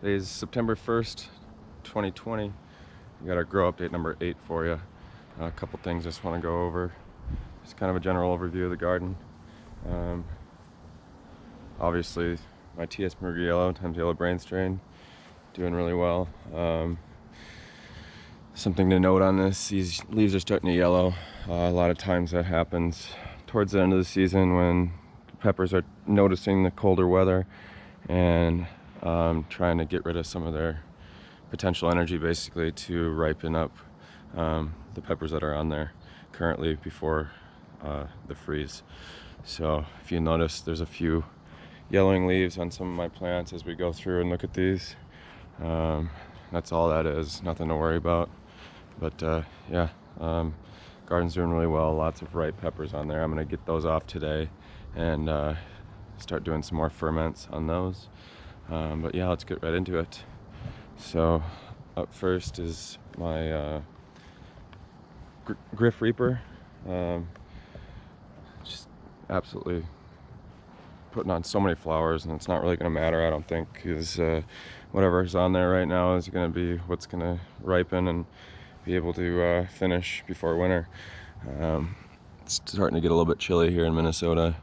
Today is September 1st, 2020. We got our grow update number 8 for you. A couple things I just want to go over. Just kind of a general overview of the garden. Obviously, my TSmuruga yellow times yellow brain strain doing really well. Something to note on this: these leaves are starting to yellow. A lot of times that happens towards the end of the season when peppers are noticing the colder weather and trying to get rid of some of their potential energy, basically, to ripen up the peppers that are on there currently before the freeze. So if you notice, there's a few yellowing leaves on some of my plants as we go through and look at these. That's all that is, nothing to worry about. But yeah, garden's doing really well. Lots of ripe peppers on there. I'm gonna get those off today and start doing some more ferments on those. But yeah, let's get right into it. So up first is my Griffin Reaper. Just absolutely putting on so many flowers, and it's not really going to matter, I don't think, because whatever's on there right now is going to be what's going to ripen and be able to finish before winter. It's starting to get a little bit chilly here in Minnesota.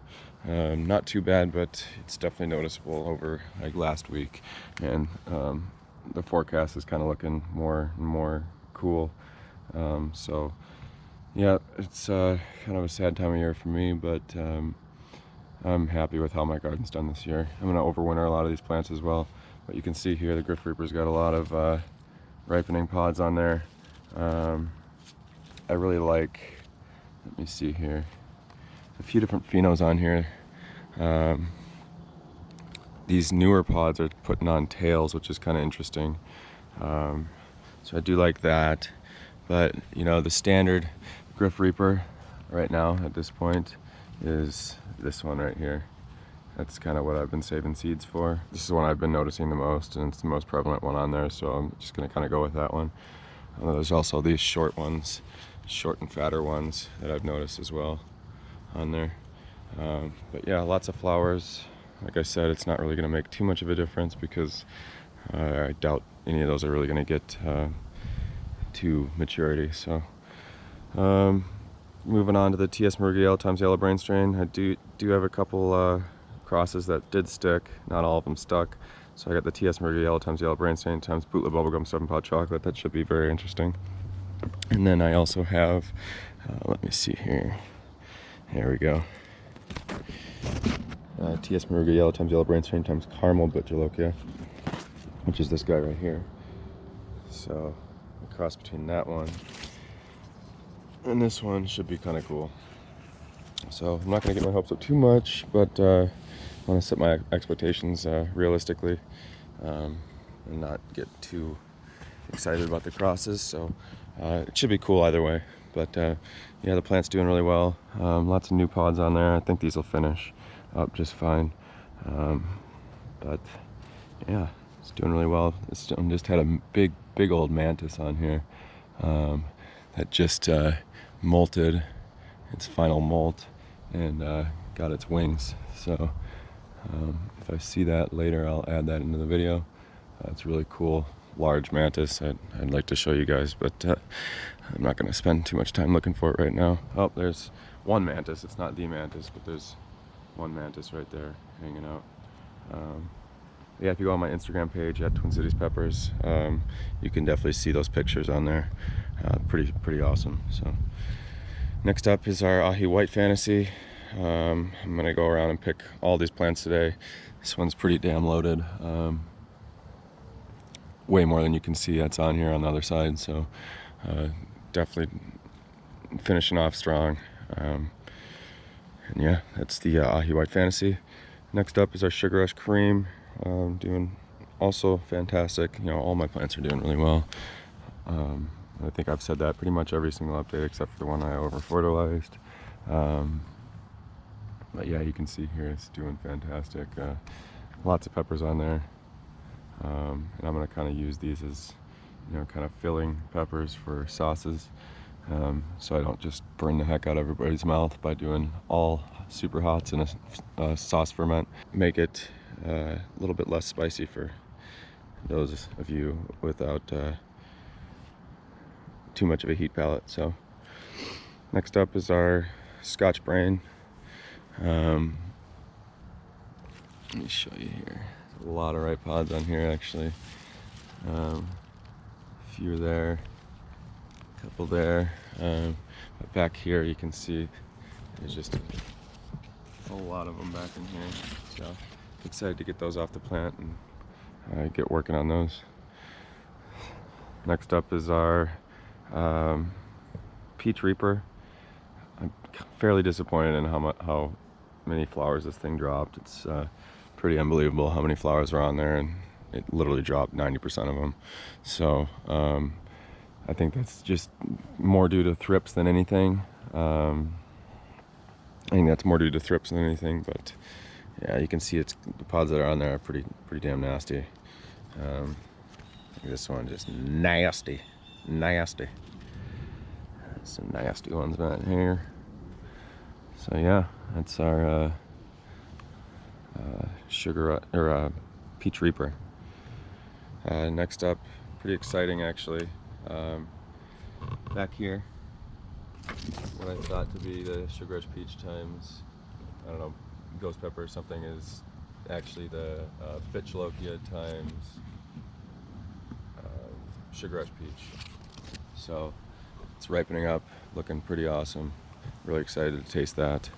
Not too bad, but it's definitely noticeable over like last week, and the forecast is kind of looking more and more cool. So yeah, it's kind of a sad time of year for me, but I'm happy with how my garden's done this year. I'm going to overwinter a lot of these plants as well, but you can see here the Griffin Reaper's got a lot of ripening pods on there. I really like, let me see here, a few different phenos on here. These newer pods are putting on tails, which is kind of interesting. So I do like that. But you know, the standard Griffin Reaper right now at this point is this one right here. That's kind of what I've been saving seeds for. This is the one I've been noticing the most, and it's the most prevalent one on there, so I'm just going to kind of go with that one. There's also these short ones, short and fatter ones that I've noticed as well on there. But yeah, lots of flowers. Like I said, it's not really going to make too much of a difference because I doubt any of those are really going to get to maturity. So moving on to the TSmuruga yellow times yellow brain strain, I do have a couple crosses that did stick. Not all of them stuck. So I got the TSmuruga yellow times yellow brain strain times bootleg bubblegum 7-pot chocolate. That should be very interesting. And then I also have, let me see here. There we go. TSmuruga yellow times yellow brain strain times caramel Bitchelokia, which is this guy right here. So the cross between that one and this one should be kind of cool. So I'm not going to get my hopes up too much, but I want to set my expectations realistically and not get too excited about the crosses. So it should be cool either way. But yeah, the plant's doing really well. Lots of new pods on there. I think these will finish up just fine. But yeah, it's doing really well. This stone just had a big old mantis on here that just molted its final molt and got its wings. So if I see that later, I'll add that into the video. It's really cool, large mantis. I'd like to show you guys, but I'm not going to spend too much time looking for it right now. Oh, there's one mantis. It's not the mantis, but there's one mantis right there hanging out. Yeah, if you go on my Instagram page at Twin Cities Peppers, you can definitely see those pictures on there. Pretty awesome. So next up is our Ahi White Fantasy. I'm gonna go around and pick all these plants today. This one's pretty damn loaded. Way more than you can see that's on here on the other side. So definitely finishing off strong. And yeah, that's the Ahi White Fantasy. Next up is our Sugar Rush Cream. Doing also fantastic. You know, all my plants are doing really well. I think I've said that pretty much every single update except for the one I over fertilized. But yeah, you can see here it's doing fantastic. Lots of peppers on there. And I'm going to kind of use these as, you know, kind of filling peppers for sauces. So I don't just burn the heck out of everybody's mouth by doing all super hots in a sauce ferment. Make it a little bit less spicy for those of you without too much of a heat palette. So next up is our Scotch Brain. Let me show you here. There's a lot of ripe pods on here actually. A few there, a couple there. But back here you can see there's just a lot of them back in here. So excited to get those off the plant and get working on those. Next up is our Peach Reaper. I'm fairly disappointed in how many flowers this thing dropped. It's pretty unbelievable how many flowers are on there, and it literally dropped 90% of them. So I think that's just more due to thrips than anything. I think that's more due to thrips than anything, but yeah, you can see the pods that are on there are pretty damn nasty. This one just nasty. Some nasty ones right here. So yeah, that's our Peach Reaper. Next up, pretty exciting actually. Back here, what I thought to be the Sugar Rush Peach times, I don't know, ghost pepper or something, is actually the Bitchelokia times Sugar Rush Peach. So it's ripening up, looking pretty awesome. Really excited to taste that.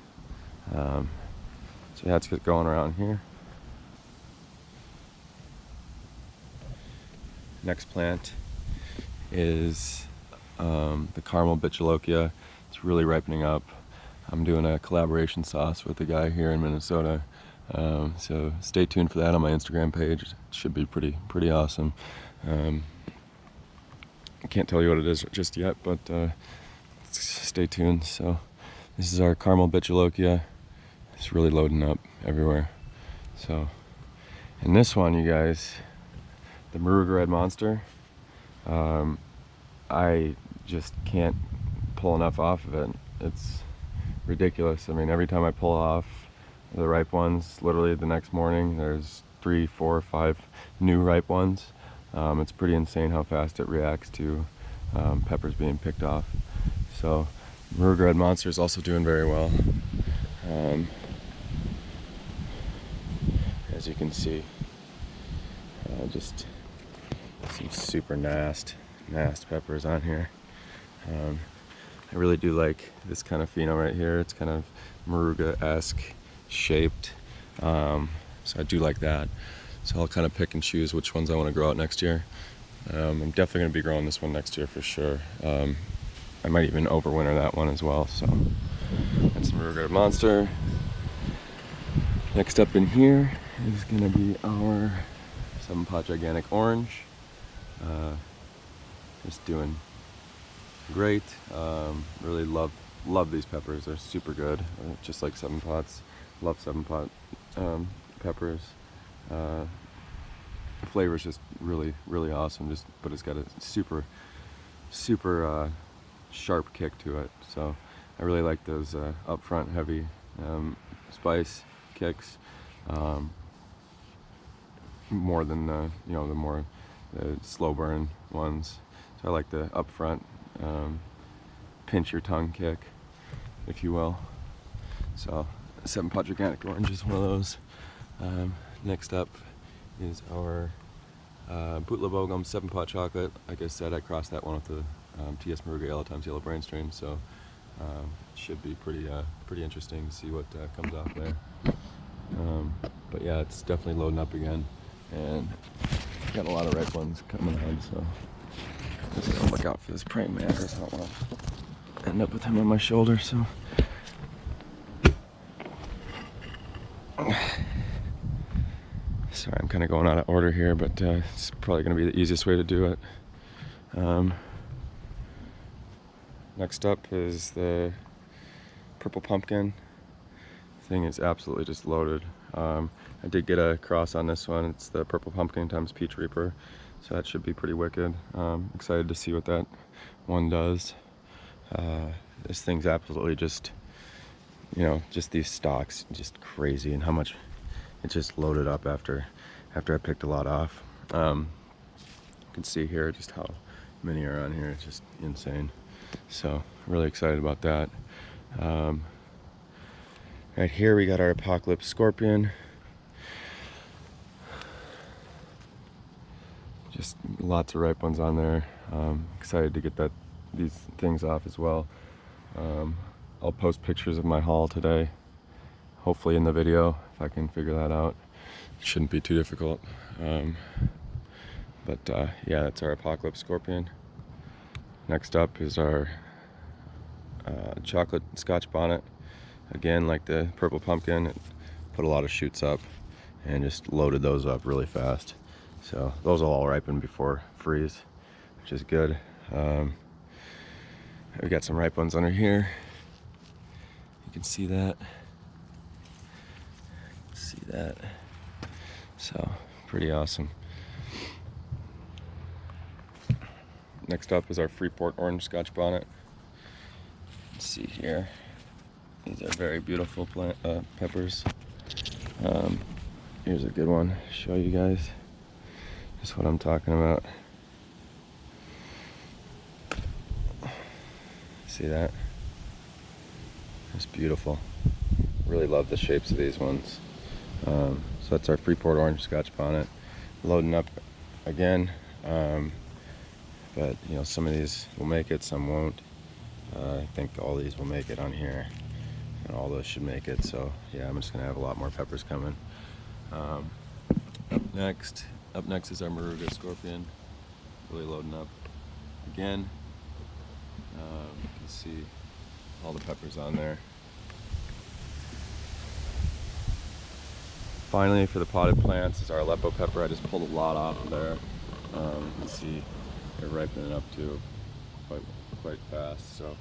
So yeah, let's get going around here. Next plant is the caramel Bitchelokia. It's really ripening up. I'm doing a collaboration sauce with a guy here in Minnesota. So stay tuned for that on my Instagram page. It should be pretty awesome. I can't tell you what it is just yet, but stay tuned. So this is our caramel Bitchelokia. It's really loading up everywhere. So, and this one, you guys, the Muruga Red Monster, I just can't pull enough off of it. It's ridiculous. I mean, every time I pull off the ripe ones, literally the next morning there's 3, 4, 5 new ripe ones. It's pretty insane how fast it reacts to peppers being picked off. So Muruga Red Monster is also doing very well. As you can see, just some super nasty peppers on here. I really do like this kind of pheno right here. It's kind of Muruga-esque shaped, so I do like that. So I'll kind of pick and choose which ones I want to grow out next year. I'm definitely going to be growing this one next year for sure. I might even overwinter that one as well. So that's the Muruga Red Monster. Next up in here is going to be our 7-pot Gigantic Orange. Just doing great. Really love these peppers. They're super good, just like 7-pots. Love 7-pot peppers. The flavor is just really awesome. But it's got a super sharp kick to it. So I really like those upfront heavy spice kicks more than the slow burn ones. So I like the upfront pinch your tongue kick, if you will. So 7-pot Gigantic Orange is one of those. Next up is our Bitchelokia 7-pot chocolate. Like I said, I crossed that one with the TSmuruga Yellow times Yellow Brain strain, so it should be pretty interesting to see what comes off there. But yeah, it's definitely loading up again, and got a lot of ripe ones coming on. So just gotta look out for this praying mantis. I don't want to end up with him on my shoulder. So. Sorry, I'm kind of going out of order here, but it's probably going to be the easiest way to do it. Next up is the purple pumpkin. Thing is absolutely just loaded. I did get a cross on this one. It's the purple pumpkin times Peach Reaper, so that should be pretty wicked. Excited to see what that one does. This thing's absolutely just, just these stalks, just crazy, and how much it just loaded up after I picked a lot off. You can see here just how many are on here. It's just insane. So really excited about that. Right here we got our Apocalypse Scorpion. Just lots of ripe ones on there. Excited to get these things off as well. I'll post pictures of my haul today, hopefully in the video, if I can figure that out. It shouldn't be too difficult. Yeah, that's our Apocalypse Scorpion. Next up is our chocolate Scotch bonnet. Again, like the purple pumpkin, it put a lot of shoots up and just loaded those up really fast. So those will all ripen before freeze, which is good. We got some ripe ones under here. You can see that. See that. So pretty awesome. Next up is our Freeport Orange Scotch bonnet. Let's see here. These are very beautiful peppers. Here's a good one to show you guys just what I'm talking about. See that? It's beautiful. Really love the shapes of these ones. So that's our Freeport Orange Scotch bonnet. Loading up again. But you know, some of these will make it, some won't. I think all these will make it on here, and all those should make it. So yeah, I'm just gonna have a lot more peppers coming. Up next is our Muruga Scorpion. Really loading up again. You can see all the peppers on there. Finally, for the potted plants is our Aleppo pepper. I just pulled a lot off of there. You can see they're ripening up too quite fast. So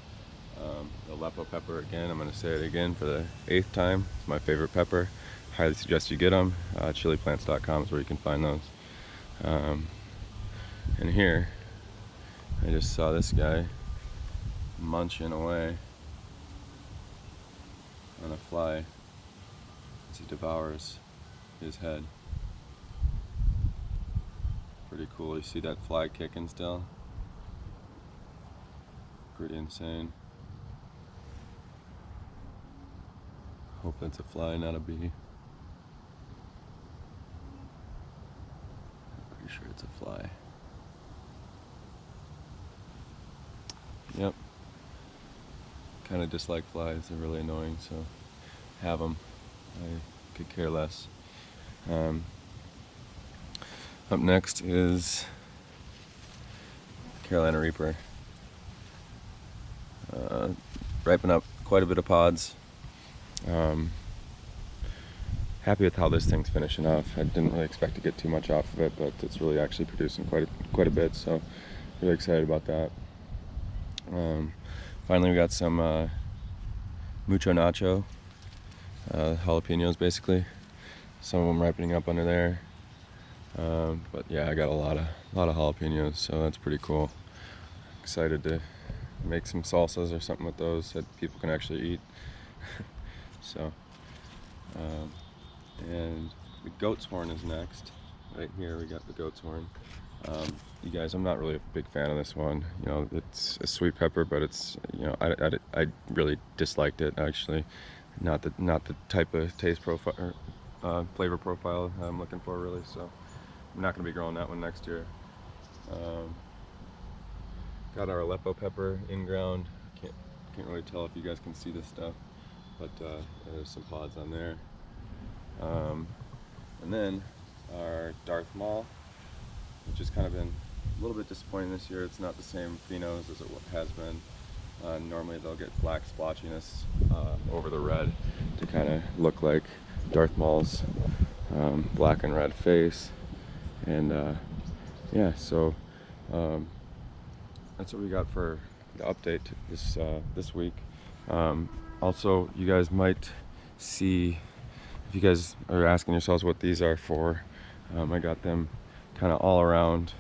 the Aleppo pepper, again, I'm going to say it again for the 8th time. It's my favorite pepper. Highly suggest you get them. Chiliplants.com is where you can find those. And here, I just saw this guy munching away on a fly as he devours his head. Pretty cool. You see that fly kicking still? Pretty insane. Hope that's a fly, not a bee. I'm pretty sure it's a fly. Yep. Kind of dislike flies. They're really annoying, so have them. I could care less. Up next is Carolina Reaper. Ripen up quite a bit of pods. Happy with how this thing's finishing off. I didn't really expect to get too much off of it, but it's really actually producing quite a bit, so really excited about that. Finally, we got some mucho nacho, jalapenos basically. Some of them ripening up under there. But yeah, I got a lot of jalapenos, so that's pretty cool. Excited to make some salsas or something with those that people can actually eat. So, and the goat's horn is next. Right here we got the goat's horn. You guys, I'm not really a big fan of this one. You know, it's a sweet pepper, but it's, you know, I really disliked it actually. Not the type of taste profile or flavor profile I'm looking for really. So I'm not going to be growing that one next year. Got our Aleppo pepper in ground. Can't really tell if you guys can see this stuff, but there's some pods on there. And then our Darth Maul, which has kind of been a little bit disappointing this year. It's not the same phenos as it has been. Normally they'll get black splotchiness over the red to kind of look like Darth Maul's black and red face. And yeah, so that's what we got for the update this week. Also, you guys might see, if you guys are asking yourselves what these are for, I got them kind of all around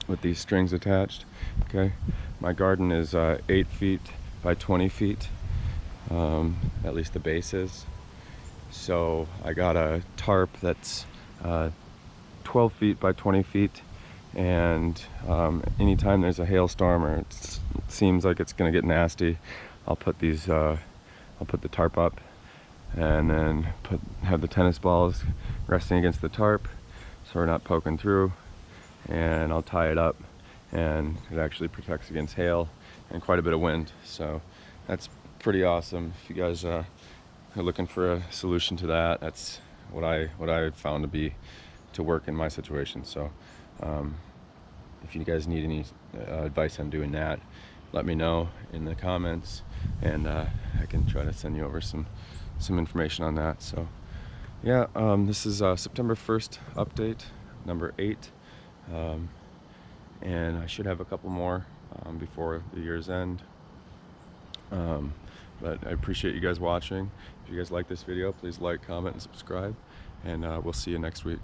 with these strings attached. Okay, my garden is 8 feet by 20 feet, at least the base is. So I got a tarp that's 12 feet by 20 feet. And anytime there's a hailstorm or it seems like it's gonna get nasty, I'll put these I'll put the tarp up, and then have the tennis balls resting against the tarp so we're not poking through, and I'll tie it up, and it actually protects against hail and quite a bit of wind. So that's pretty awesome. If you guys are looking for a solution to that, that's what I found to work in my situation. So if you guys need any advice on doing that, let me know in the comments, and I can try to send you over some information on that. So yeah, this is September 1st update number 8, and I should have a couple more before the year's end. But I appreciate you guys watching. If you guys like this video, please like, comment, and subscribe, and we'll see you next week.